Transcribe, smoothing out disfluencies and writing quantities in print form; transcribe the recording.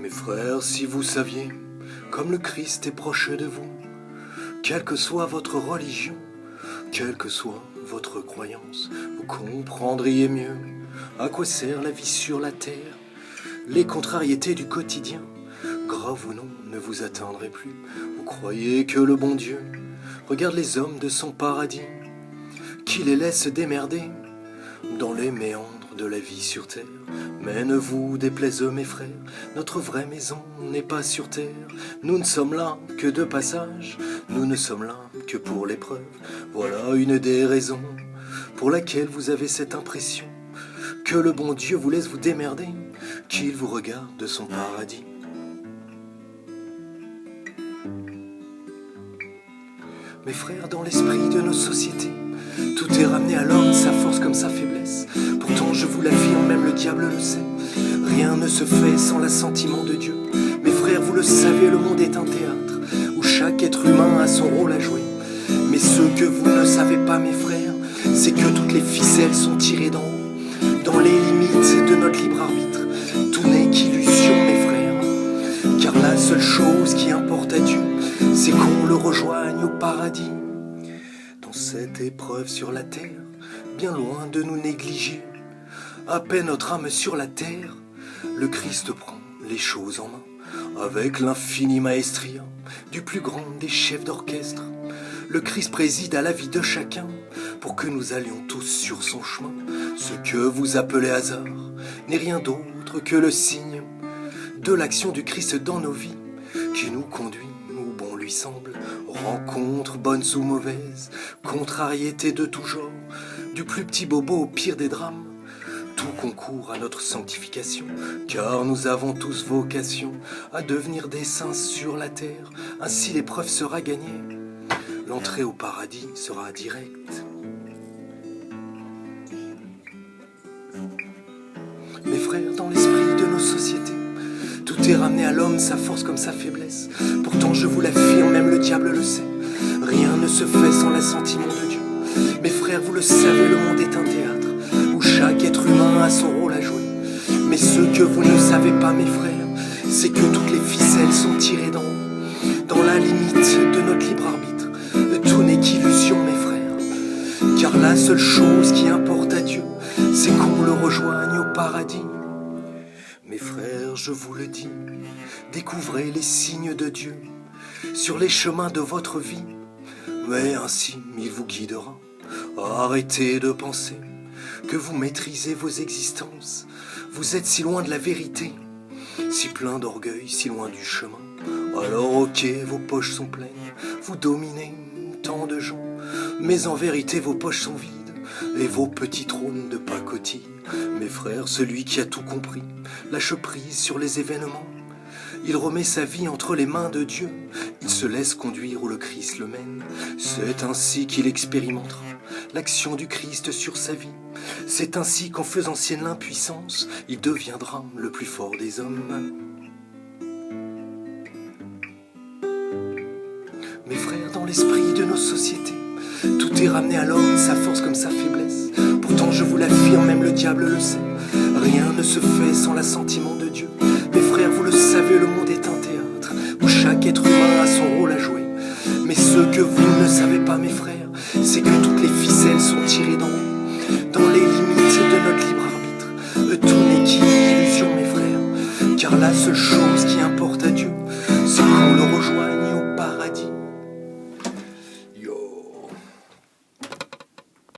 Mes frères, si vous saviez, comme le Christ est proche de vous, quelle que soit votre religion, quelle que soit votre croyance, vous comprendriez mieux à quoi sert la vie sur la terre. Les contrariétés du quotidien, graves ou non, ne vous atteindraient plus. Vous croyez que le bon Dieu regarde les hommes de son paradis, qui les laisse démerder dans les méandres de la vie sur terre. Mais ne vous déplaise mes frères, notre vraie maison n'est pas sur terre. Nous ne sommes là que de passage, nous ne sommes là que pour l'épreuve. Voilà une des raisons pour laquelle vous avez cette impression que le bon Dieu vous laisse vous démerder, qu'il vous regarde de son paradis. Mes frères, dans l'esprit de nos sociétés, tout est ramené à l'homme, sa force comme sa faiblesse. Pourtant je vous l'affirme, même le diable le sait, rien ne se fait sans l'assentiment de Dieu. Mes frères, vous le savez, le monde est un théâtre où chaque être humain a son rôle à jouer. Mais ce que vous ne savez pas, mes frères, c'est que toutes les ficelles sont tirées d'en haut, dans les limites de notre libre arbitre. Tout n'est qu'illusion, mes frères, car la seule chose qui importe à Dieu, c'est qu'on le rejoigne au paradis. Dans cette épreuve sur la terre, bien loin de nous négliger, à peine notre âme sur la terre, le Christ prend les choses en main. Avec l'infini maestria du plus grand des chefs d'orchestre, le Christ préside à la vie de chacun pour que nous allions tous sur son chemin. Ce que vous appelez hasard n'est rien d'autre que le signe de l'action du Christ dans nos vies, qui nous conduit où bon lui semble. Rencontres bonnes ou mauvaises, contrariétés de tout genre, du plus petit bobo au pire des drames, tout concourt à notre sanctification, car nous avons tous vocation à devenir des saints sur la terre. Ainsi l'épreuve sera gagnée, l'entrée au paradis sera directe. Mes frères, dans l'esprit de nos sociétés, tout est ramené à l'homme, sa force comme sa faiblesse. Pourtant je vous l'affirme, même le diable le sait, rien ne se fait sans l'assentiment de Dieu. Mes frères, vous le savez, le monde est un théâtre où chaque être humain a son rôle à jouer. Mais ce que vous ne savez pas, mes frères, c'est que toutes les ficelles sont tirées d'en haut, dans la limite de notre libre arbitre. Tout n'est qu'illusion, mes frères, car la seule chose qui importe à Dieu, c'est qu'on le rejoigne au paradis. Mes frères, je vous le dis, découvrez les signes de Dieu sur les chemins de votre vie, mais ainsi il vous guidera. Arrêtez de penser que vous maîtrisez vos existences. Vous êtes si loin de la vérité, si plein d'orgueil, si loin du chemin. Alors ok, vos poches sont pleines, vous dominez tant de gens, mais en vérité vos poches sont vides et vos petits trônes de pacotille. Mes frères, celui qui a tout compris lâche prise sur les événements. Il remet sa vie entre les mains de Dieu. Il se laisse conduire où le Christ le mène. C'est ainsi qu'il expérimentera l'action du Christ sur sa vie. C'est ainsi qu'en faisant sienne l'impuissance, il deviendra le plus fort des hommes. Mes frères, dans l'esprit de nos sociétés, tout est ramené à l'homme, sa force comme sa faiblesse. Pourtant je vous l'affirme, même le diable le sait, rien ne se fait sans l'assentiment de Dieu. Mes frères, vous le savez, le monde est un théâtre où chaque être humain a son rôle à jouer. Mais ce que vous ne savez pas, mes frères, c'est que toutes les ficelles sont tirées d'en haut, dans les limites de notre libre arbitre. Tout n'est qu'illusion, mes frères, car la seule chose qui importe à Dieu, c'est qu'on le rejoigne